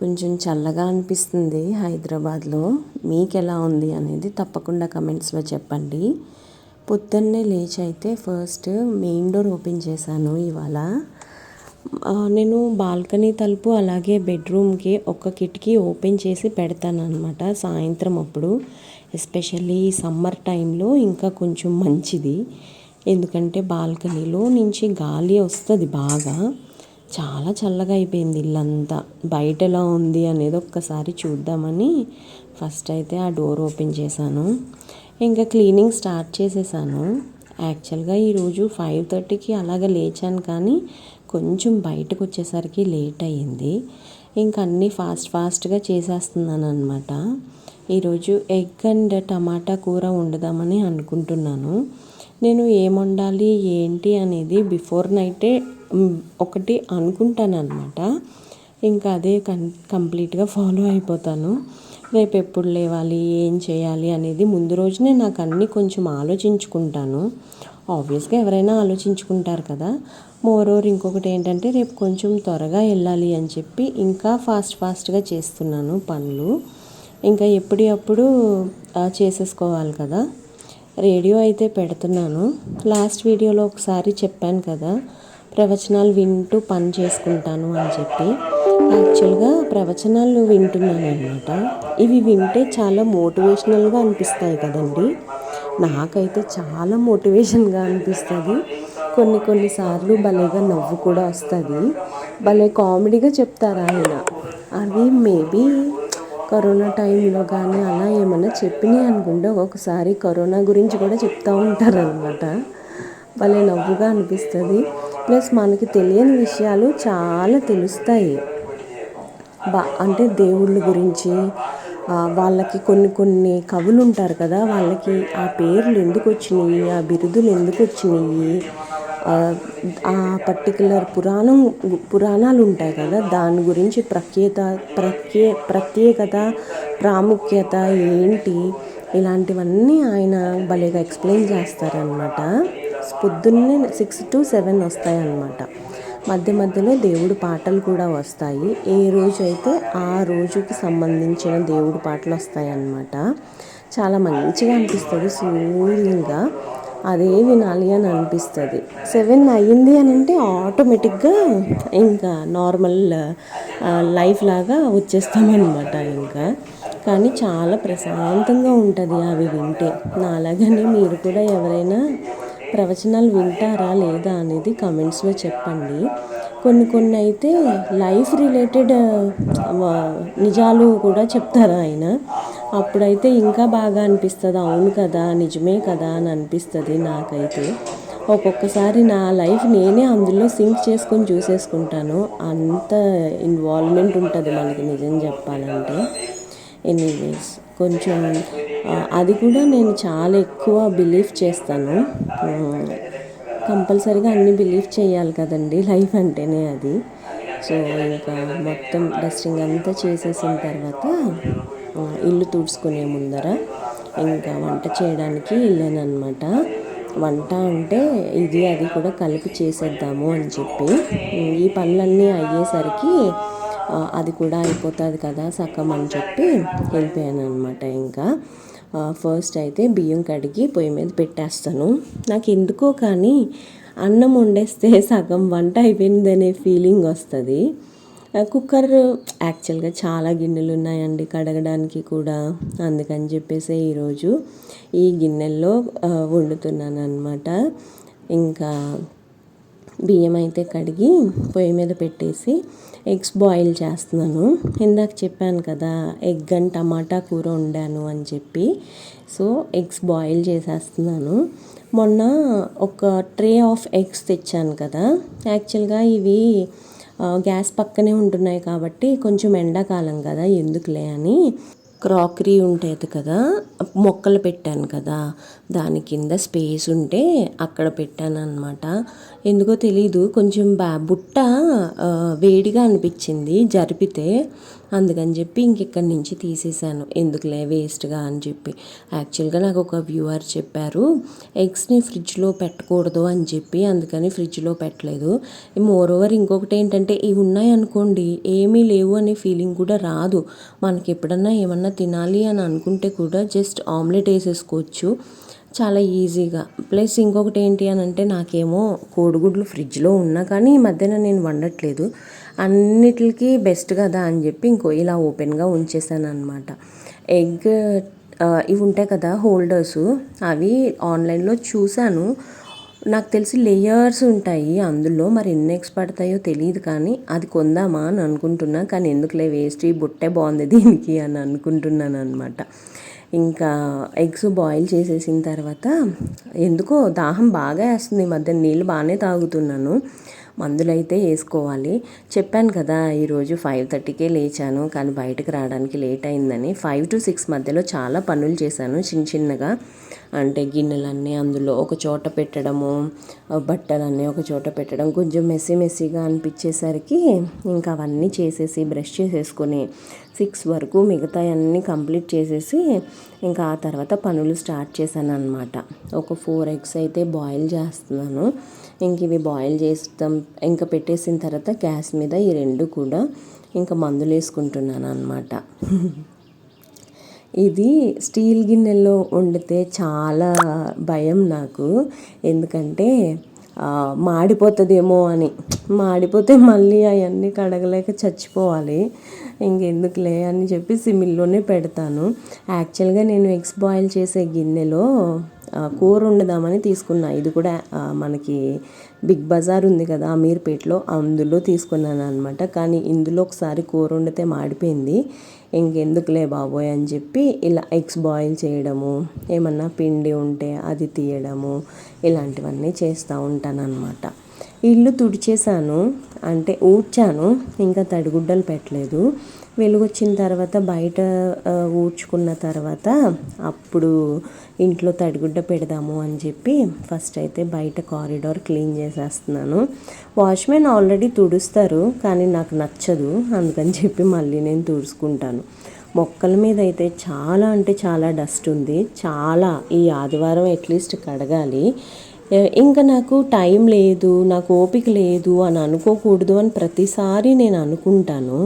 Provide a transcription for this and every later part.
కొంచెం చల్లగా అనిపిస్తుంది హైదరాబాద్లో. మీకు ఎలా ఉంది అనేది తప్పకుండా కమెంట్స్లో చెప్పండి. పొద్దున్నే లేచి అయితే ఫస్ట్ మెయిన్ డోర్ ఓపెన్ చేశాను ఇవాళ. నేను బాల్కనీ తలుపు అలాగే బెడ్రూమ్కి ఒక కిటికీ ఓపెన్ చేసి పెడతాను అనమాట సాయంత్రం అప్పుడు. ఎస్పెషల్లీ సమ్మర్ టైంలో ఇంకా కొంచెం మంచిది, ఎందుకంటే బాల్కనీలో నుంచి గాలి వస్తుంది బాగా. చాలా చల్లగా అయిపోయింది ఇల్లంతా. బయట ఎలా ఉంది అనేది ఒక్కసారి చూద్దామని ఫస్ట్ అయితే ఆ డోర్ ఓపెన్ చేశాను. ఇంకా క్లీనింగ్ స్టార్ట్ చేసేసాను. యాక్చువల్గా ఈరోజు 5:30కి అలాగ లేచాను, కానీ కొంచెం బయటకు వచ్చేసరికి లేట్ అయ్యింది. ఇంక అన్నీ ఫాస్ట్గా చేసేస్తున్నాను అనమాట. ఈరోజు ఎగ్ అండ్ టమాటా కూర వండుదామని అనుకుంటున్నాను. నేను ఏం వండాలి ఏంటి అనేది బిఫోర్ నైటే ఒకటి అనుకుంటాను అనమాట. ఇంకా అదే కంప్లీట్గా ఫాలో అయిపోతాను. రేపు ఎప్పుడు లేవాలి, ఏం చేయాలి అనేది ముందు రోజునే నాకు అన్నీ కొంచెం ఆలోచించుకుంటాను. ఆబ్వియస్గా ఎవరైనా ఆలోచించుకుంటారు కదా. మోరోవర్ ఇంకొకటి ఏంటంటే రేపు కొంచెం త్వరగా వెళ్ళాలి అని చెప్పి ఇంకా ఫాస్ట్గా చేస్తున్నాను పనులు. ఇంకా ఎప్పుడప్పుడు చేసేసుకోవాలి కదా. రేడియో అయితే పెడుతున్నాను. లాస్ట్ వీడియోలో ఒకసారి చెప్పాను కదా, ప్రవచనాలు వింటూ పని చేసుకుంటాను అని చెప్పి. యాక్చువల్గా ప్రవచనాలు వింటున్నాను అనమాట. ఇవి వింటే చాలా మోటివేషనల్గా అనిపిస్తాయి కదండి. నాకైతే చాలా మోటివేషన్గా అనిపిస్తుంది. కొన్నిసార్లు భలేగా నవ్వు కూడా వస్తుంది. భలే కామెడీగా చెప్తారు ఆయన. అవి మేబీ కరోనా టైంలో కానీ అలా ఏమైనా చెప్పినాయి అనుకుంటే ఒక్కొక్కసారి కరోనా గురించి కూడా చెప్తూ ఉంటారనమాట. భలే నవ్వుగా అనిపిస్తుంది. ప్లస్ మనకి తెలియని విషయాలు చాలా తెలుస్తాయి. అంటే దేవుళ్ళ గురించి వాళ్ళకి కొన్ని కవులు ఉంటారు కదా, వాళ్ళకి ఆ పేర్లు ఎందుకు వచ్చినాయి, ఆ బిరుదులు ఎందుకు వచ్చినాయి, ఆ పర్టికులర్ పురాణాలు ఉంటాయి కదా, దాని గురించి ప్రత్యేకత ప్రాముఖ్యత ఏంటి, ఇలాంటివన్నీ ఆయన భలేగా ఎక్స్ప్లెయిన్ చేస్తారనమాట. పొద్దున్నే 6 to 7 వస్తాయన్నమాట. మధ్యలో దేవుడి పాటలు కూడా వస్తాయి. ఏ రోజు అయితే ఆ రోజుకి సంబంధించిన దేవుడి పాటలు వస్తాయన్నమాట. చాలా మంచిగా అనిపిస్తుంది. సూదింగ్గా అదే వినాలి అని అనిపిస్తుంది. 7 అయ్యింది అని అంటే ఆటోమేటిక్గా ఇంకా నార్మల్ లైఫ్ లాగా వచ్చేస్తామన్నమాట ఇంకా. కానీ చాలా ప్రశాంతంగా ఉంటుంది అవి వింటే. నాలాగానే మీరు కూడా ఎవరైనా ప్రవచనాలు వింటారా లేదా అనేది కమెంట్స్లో చెప్పండి. కొన్ని అయితే లైఫ్ రిలేటెడ్ నిజాలు కూడా చెప్తారు ఆయన. అప్పుడైతే ఇంకా బాగా అనిపిస్తుంది. అవును కదా, నిజమే కదా అని అనిపిస్తుంది నాకైతే. ఒక్కొక్కసారి నా లైఫ్ నేనే అందులో సింక్ చేసుకొని చూసేసుకుంటాను. అంత ఇన్వాల్వ్మెంట్ ఉంటుంది మనకి నిజం చెప్పాలంటే. ఎనీవేస్ కొంచెం అది కూడా నేను చాలా ఎక్కువ బిలీవ్ చేస్తాను. కంపల్సరీగా అన్నీ బిలీవ్ చేయాలి కదండి, లైఫ్ అంటేనే అది. సో ఇంకా మొత్తం డస్టింగ్ అంతా చేసేసిన తర్వాత ఇల్లు తుడుచుకునే ముందర ఇంకా వంట చేయడానికి వెళ్ళాను అనమాట. వంట అంటే ఇది అది కూడా కలిపి చేసేద్దాము అని చెప్పి ఈ పనులన్నీ అయ్యేసరికి అది కూడా అయిపోతుంది కదా సగం అని చెప్పి వెళ్ళిపోయాను అనమాట. ఇంకా ఫస్ట్ అయితే బియ్యం కడిగి పొయ్యి మీద పెట్టేస్తాను. నాకు ఎందుకో కానీ అన్నం వండేస్తే సగం వంట అయిపోయిందనే ఫీలింగ్ వస్తుంది. కుక్కర్ యాక్చువల్గా చాలా గిన్నెలు ఉన్నాయండి కడగడానికి కూడా, అందుకని చెప్పేసి ఈరోజు ఈ గిన్నెల్లో వండుతున్నాను అనమాట. ఇంకా బియ్యం అయితే కడిగి పొయ్యి మీద పెట్టేసి ఎగ్స్ బాయిల్ చేస్తున్నాను. ఇందాక చెప్పాను కదా ఎగ్ అండ్ టమాటా కూర వండాను అని చెప్పి. సో ఎగ్స్ బాయిల్ చేసేస్తున్నాను. మొన్న ఒక ట్రే ఆఫ్ ఎగ్స్ తెచ్చాను కదా. యాక్చువల్గా ఇవి గ్యాస్ పక్కనే ఉంటున్నాయి కాబట్టి కొంచెం ఎండాకాలం కదా ఎందుకులే అని క్రాకరీ ఉంటుంది కదా, మొక్కలు పెట్టాను కదా, దాని కింద స్పేస్ ఉంటే అక్కడ పెట్టాను అనమాట. ఎందుకో తెలీదు, కొంచెం బుట్ట వేడిగా అనిపించింది జరిపితే, అందుకని చెప్పి ఇక్కడి నుంచి తీసేసాను. ఎందుకులే వేస్ట్గా అని చెప్పి. యాక్చువల్గా నాకు ఒక వ్యూవర్ చెప్పారు ఎగ్స్ని ఫ్రిడ్జ్లో పెట్టకూడదు అని చెప్పి, అందుకని ఫ్రిడ్జ్లో పెట్టలేదు. మోరోవర్ ఇంకొకటి ఏంటంటే, ఇవి ఉన్నాయనుకోండి ఏమీ లేవు అనే ఫీలింగ్ కూడా రాదు. మనకి ఎప్పుడన్నా ఏమన్నా తినాలి అని అనుకుంటే కూడా జస్ట్ ఆమ్లెట్ వేసేసుకోవచ్చు చాలా ఈజీగా. ప్లస్ ఇంకొకటి ఏంటి అని అంటే, నాకేమో కోడిగుడ్లు ఫ్రిడ్జ్లో ఉన్నా కానీ ఈ మధ్యన నేను వండట్లేదు, అన్నిటికీ బెస్ట్ కదా అని చెప్పి ఇలా ఓపెన్గా ఉంచేసాను అనమాట. ఎగ్ ఇవి ఉంటాయి కదా హోల్డర్సు, అవి ఆన్లైన్లో చూశాను. నాకు తెలిసి లేయర్స్ ఉంటాయి అందులో, మరి ఎన్ని ఎగ్స్ పడతాయో తెలియదు, కానీ అది కొందామా అని అనుకుంటున్నా. కానీ ఎందుకులే వేస్ట్, ఈ బుట్టే బాగుంది దీనికి అని అనుకుంటున్నాను అనమాట. ఇంకా ఎగ్స్ బాయిల్ చేసేసిన తర్వాత ఎందుకో దాహం బాగా వేస్తుంది, ఈ మధ్య నీళ్ళు బాగానే తాగుతున్నాను. మందులైతే వేసుకోవాలి. చెప్పాను కదా ఈరోజు 5:30కే లేచాను, కానీ బయటకు రావడానికి లేట్ అయిందని. 5 to 6 మధ్యలో చాలా పనులు చేశాను చిన్నగా. అంటే గిన్నెలన్నీ అందులో ఒక చోట పెట్టడము, బట్టలన్నీ ఒక చోట పెట్టడం, కొంచెం మెస్సీగా అనిపించేసరికి ఇంకా అవన్నీ చేసేసి బ్రష్ చేసేసుకొని 6 వరకు మిగతా అన్నీ కంప్లీట్ చేసేసి ఇంకా ఆ తర్వాత పనులు స్టార్ట్ చేశాను అనమాట. ఒక 4 ఎగ్స్ అయితే బాయిల్ చేస్తున్నాను. ఇంక ఇవి బాయిల్ చేస్తాం, ఇంకా పెట్టేసిన తర్వాత గ్యాస్ మీద ఈ 2 కూడా ఇంకా మందులు వేసుకుంటున్నాను అనమాట. ఇది స్టీల్ గిన్నెల్లో వండితే చాలా భయం నాకు, ఎందుకంటే మాడిపోతుందేమో అని. మాడిపోతే మళ్ళీ అవన్నీ కడగలేక చచ్చిపోవాలి, ఇంకెందుకులే అని చెప్పి సిమ్మిల్లోనే పెడతాను. యాక్చువల్గా నేను ఎగ్స్ బాయిల్ చేసే గిన్నెలో కూర వండుదామని తీసుకున్నా. ఇది కూడా మనకి బిగ్ బజార్ ఉంది కదా అమీర్పేట్లో, అందులో తీసుకున్నాను అనమాట. కానీ ఇందులో ఒకసారి కూర వండితే మాడిపోయింది, ఇంకెందుకులే బాబోయ్ అని చెప్పి ఇలా ఎగ్స్ బాయిల్ చేయడము, ఏమన్నా పిండి ఉంటే అది తీయడము, ఇలాంటివన్నీ చేస్తూ ఉంటాను అనమాట. ఇల్లు తుడిచేసాను, అంటే ఊడ్చాను, ఇంకా తడిగుడ్డలు పెట్టలేదు. వెలుగొచ్చిన తర్వాత బయట ఊడ్చుకున్న తర్వాత అప్పుడు ఇంట్లో తడిగుడ్డ పెడదాము అని చెప్పి ఫస్ట్ అయితే బయట కారిడార్ క్లీన్ చేసేస్తున్నాను. వాచ్మెన్ ఆల్రెడీ తుడుస్తారు, కానీ నాకు నచ్చదు, అందుకని చెప్పి మళ్ళీ నేను తుడుచుకుంటాను. మొక్కల మీద అయితే చాలా అంటే చాలా డస్ట్ ఉంది, చాలా. ఈ ఆదివారం అట్లీస్ట్ కడగాలి. ఇంకా నాకు టైం లేదు, నాకు ఓపిక లేదు అని అనుకోకూడదు అని ప్రతిసారి నేను అనుకుంటాను,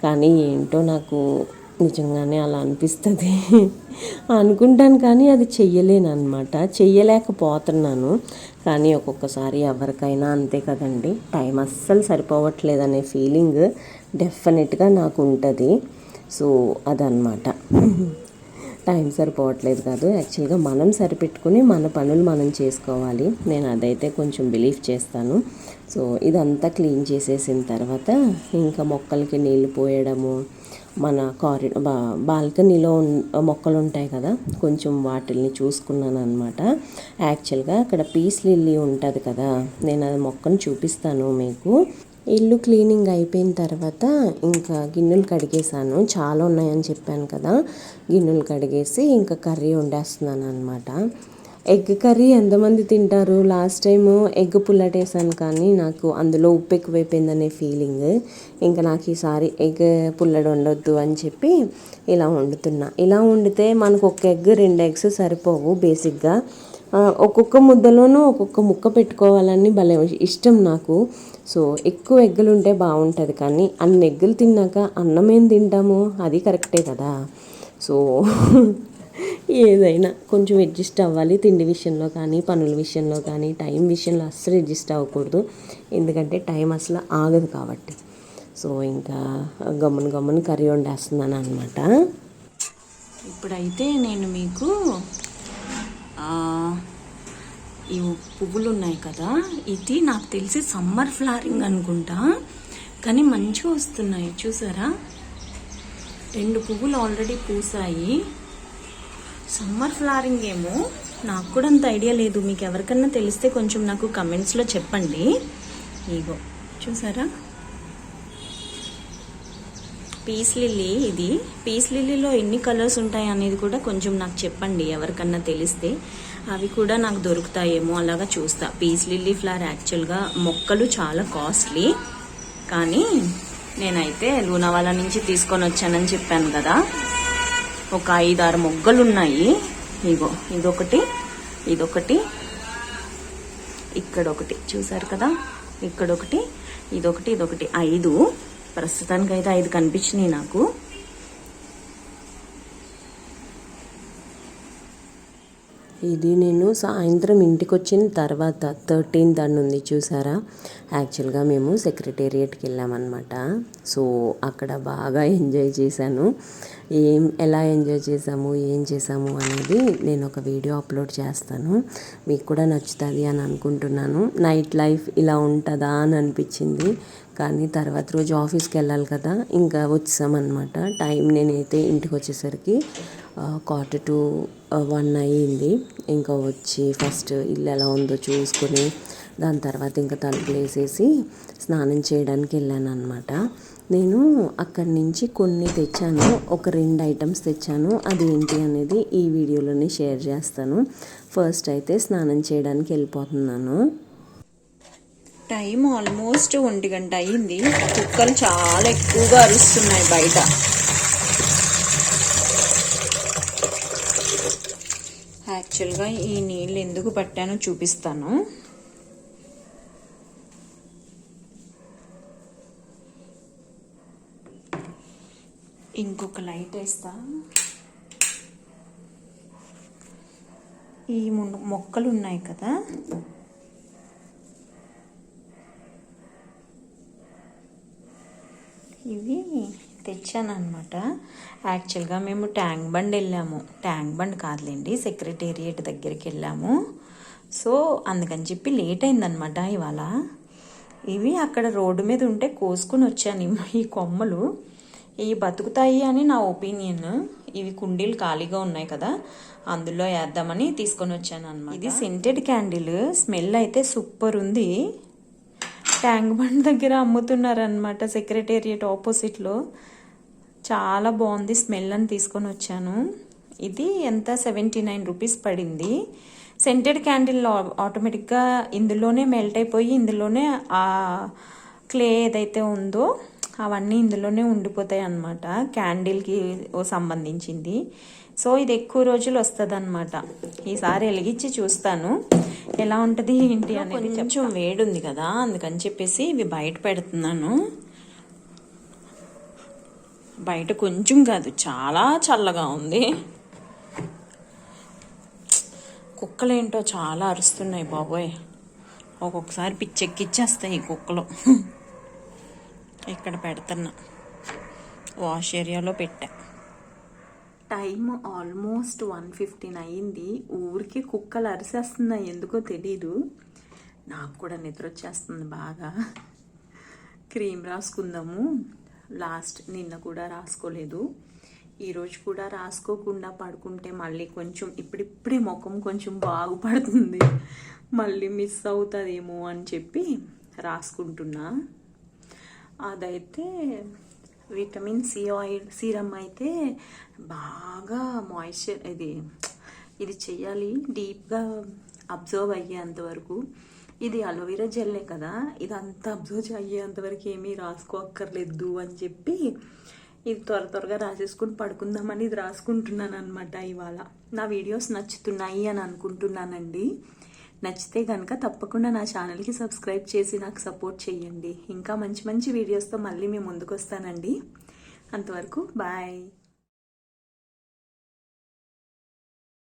కానీ ఏంటో నాకు నిజంగానే అలా అనిపిస్తుంది. అనుకుంటాను కానీ అది చెయ్యలేను అనమాట, చెయ్యలేకపోతున్నాను. కానీ ఒక్కొక్కసారి ఎవరికైనా అంతే కదండి, టైం అస్సలు సరిపోవట్లేదనే ఫీలింగ్ డెఫినెట్గా నాకు ఉంటుంది. సో అదనమాట, టైం సరిపోవట్లేదు కాదు, యాక్చువల్గా మనం సరిపెట్టుకుని మన పనులు మనం చేసుకోవాలి. నేను అదైతే కొంచెం బిలీవ్ చేస్తాను. సో ఇదంతా క్లీన్ చేసేసిన తర్వాత ఇంకా మొక్కలకి నీళ్ళు పోయడము, మన బాల్కనీలో మొక్కలు ఉంటాయి కదా, కొంచెం వాటిల్ని చూసుకున్నాను అనమాట. యాక్చువల్గా అక్కడ పీస్ లిల్లీ ఉంటుంది కదా, నేను అది మొక్కను చూపిస్తాను మీకు. ఇల్లు క్లీనింగ్ అయిపోయిన తర్వాత ఇంకా గిన్నెలు కడిగేసాను, చాలా ఉన్నాయని చెప్పాను కదా, గిన్నెలు కడిగేసి ఇంకా కర్రీ వండేస్తున్నాను అనమాట. ఎగ్ కర్రీ ఎంతమంది తింటారు? లాస్ట్ టైము ఎగ్ పుల్లటేసాను, కానీ నాకు అందులో ఉప్పు ఎక్కువైపోయిందనే ఫీలింగ్. ఇంకా నాకు ఈసారి ఎగ్ పుల్లడి వండొద్దు అని చెప్పి ఇలా వండుతున్నా. ఇలా వండితే మనకు ఒక ఎగ్ 2 ఎగ్స్ సరిపోవు బేసిక్గా. ఒక్కొక్క ముద్దలోనూ ఒక్కొక్క ముక్క పెట్టుకోవాలని భలే ఇష్టం నాకు. సో ఎక్కువ ఎగ్గులు ఉంటే బాగుంటుంది, కానీ అన్ని ఎగ్గులు తిన్నాక అన్నం ఏం తింటాము, అది కరెక్టే కదా. సో ఏదైనా కొంచెం అడ్జస్ట్ అవ్వాలి, తిండి విషయంలో కానీ పనుల విషయంలో కానీ. టైం విషయంలో అస్సలు అడ్జస్ట్ అవ్వకూడదు, ఎందుకంటే టైం అసలు ఆగదు కాబట్టి. సో ఇంకా గమ్మున కర్రీ వండేస్తున్నాను అనమాట. ఇప్పుడైతే నేను మీకు ఈ పువ్వులు ఉన్నాయి కదా, ఇది నాకు తెలిసి సమ్మర్ ఫ్లవరింగ్ అనుకుంటా, కానీ మంచిగా వస్తున్నాయి చూసారా. 2 పువ్వులు ఆల్రెడీ పూసాయి. సమ్మర్ ఫ్లవరింగ్ ఏమో, నాకు కూడా అంత ఐడియా లేదు. మీకు ఎవరికన్నా తెలిస్తే కొంచెం నాకు కమెంట్స్లో చెప్పండి. ఇగో చూసారా, పీస్ లిల్లీ. ఇది పీస్ లిల్లీలో ఎన్ని కలర్స్ ఉంటాయి అనేది కూడా కొంచెం నాకు చెప్పండి, ఎవరికన్నా తెలిస్తే. అవి కూడా నాకు దొరుకుతాయేమో అలాగా చూస్తా. పీస్ లిల్లీ ఫ్లవర్ యాక్చువల్గా మొక్కలు చాలా కాస్ట్లీ, కానీ నేనైతే లూనావాలా నుంచి తీసుకొని వచ్చానని చెప్పాను కదా. ఒక 5-6 మొగ్గలు ఉన్నాయి. ఇగో ఇదొకటి, ఇక్కడ ఒకటి చూసారు కదా, ఇక్కడొకటి, ఇదొకటి, 5. ప్రస్తుతానికి అయితే 5 కనిపించినాయి నాకు. ఇది నేను సాయంత్రం ఇంటికి వచ్చిన తర్వాత 13th అని ఉంది చూసారా. యాక్చువల్గా మేము సెక్రటేరియట్కి వెళ్ళామన్నమాట. సో అక్కడ బాగా ఎంజాయ్ చేశాను. ఎలా ఎంజాయ్ చేసాము, ఏం చేసాము అనేది నేను ఒక వీడియో అప్లోడ్ చేస్తాను. మీకు కూడా నచ్చుతుంది అని అనుకుంటున్నాను. నైట్ లైఫ్ ఇలా ఉంటుందా అని అనిపించింది, కానీ తర్వాత రోజు ఆఫీస్కి వెళ్ళాలి కదా, ఇంకా వచ్చామన్నమాట. టైం నేనైతే ఇంటికి వచ్చేసరికి 1:45 అయ్యింది. ఇంకా వచ్చి ఫస్ట్ ఇల్లు ఎలా ఉందో చూసుకొని దాని తర్వాత ఇంకా తలుపులు వేసేసి స్నానం చేయడానికి వెళ్ళాను అనమాట. నేను అక్కడి నుంచి కొన్ని తెచ్చాను, ఒక 2 ఐటమ్స్ తెచ్చాను. అది ఏంటి అనేది ఈ వీడియోలోనే షేర్ చేస్తాను. ఫస్ట్ అయితే స్నానం చేయడానికి వెళ్ళిపోతున్నాను. టైం ఆల్మోస్ట్ 1 గంట అయ్యింది. కుక్కలు చాలా ఎక్కువగా అరుస్తున్నాయి బయట. యాక్చువల్గా ఈ నీళ్ళు ఎందుకు పట్టానో చూపిస్తాను. ఇంకొక లైట్ వేస్తా. ఈ మొక్కలు ఉన్నాయి కదా, ఇవి తెచ్చాను అనమాట. యాక్చువల్గా మేము ట్యాంక్ బండ్ వెళ్ళాము. ట్యాంక్ బండ్ కాదులేండి, సెక్రటేరియట్ దగ్గరికి వెళ్ళాము. సో అందుకని చెప్పి లేట్ అయిందనమాట ఇవాళ. ఇవి అక్కడ రోడ్డు మీద ఉంటే కోసుకొని వచ్చాను. ఈ కొమ్మలు ఇవి బతుకుతాయి అని నా ఒపీనియన్. ఇవి కుండీలు ఖాళీగా ఉన్నాయి కదా, అందులో వేద్దామని తీసుకొని వచ్చాను అనమాట. ఇది సెంటెడ్ క్యాండిల్, స్మెల్ అయితే సూపర్ ఉంది. ట్యాంక్ బండ్ దగ్గర అమ్ముతున్నారనమాట, సెక్రటేరియట్ ఆపోజిట్లో. చాలా బాగుంది స్మెల్ అని తీసుకొని వచ్చాను. ఇది ఎంత 79 రూపీస్ పడింది. సెంటెడ్ క్యాండిల్ ఆటోమేటిక్గా ఇందులోనే మెల్ట్ అయిపోయి ఇందులోనే ఆ క్లే ఏదైతే ఉందో అవన్నీ ఇందులోనే ఉండిపోతాయి అన్నమాట, క్యాండిల్కి సంబంధించింది. సో ఇది ఎక్కువ రోజులు వస్తుంది అనమాట. ఈసారి వెలిగించి చూస్తాను ఎలా ఉంటుంది ఏంటి అనేది. కొంచెం వేడి ఉంది కదా, అందుకని చెప్పేసి ఇవి బయట పెడుతున్నాను. బయట కొంచెం కాదు, చాలా చల్లగా ఉంది. కుక్కలేంటో చాలా అరుస్తున్నాయి బాబోయ్. ఒక్కొక్కసారి పిచ్చెక్కిచ్చేస్తాయి ఈ కుక్కలు. ఇక్కడ పెడుతున్నా, వాష్ ఏరియాలో పెట్టా. టైం ఆల్మోస్ట్ 1:15 అయ్యింది. ఊరికి కుక్కలు అరిసేస్తున్నాయి, ఎందుకో తెలీదు. నాకు కూడా నిద్ర వచ్చేస్తుంది బాగా. క్రీమ్ రాసుకుందాము. నిన్న కూడా రాసుకోలేదు, ఈరోజు కూడా రాసుకోకుండా పడుకుంటే మళ్ళీ కొంచెం ఇప్పుడిప్పుడే ముఖం కొంచెం బాగుపడుతుంది, మళ్ళీ మిస్ అవుతుందేమో అని చెప్పి రాసుకుంటున్నా. అదైతే విటమిన్ సి ఆయిల్ సీరమ్ అయితే బాగా మాయిశ్చర్ ఇది చెయ్యాలి, డీప్గా అబ్జర్వ్ అయ్యేంతవరకు. ఇది అలోవెరా జెల్లే కదా, ఇదంతా అబ్జర్వ్ అయ్యేంతవరకు ఏమీ రాసుకోక్కర్లేదు అని చెప్పి ఇది త్వరగా రాసేసుకుని పడుకుందామని ఇది రాసుకుంటున్నాను అనమాట. ఇవాళ నా వీడియోస్ నచ్చుతున్నాయి అని అనుకుంటున్నానండి. నచ్చితే కనుక తప్పకుండా నా ఛానల్కి సబ్స్క్రైబ్ చేసి నాకు సపోర్ట్ చేయండి. ఇంకా మంచి మంచి వీడియోస్తో మళ్ళీ మేము ముందుకు వస్తానండి. అంతవరకు బాయ్.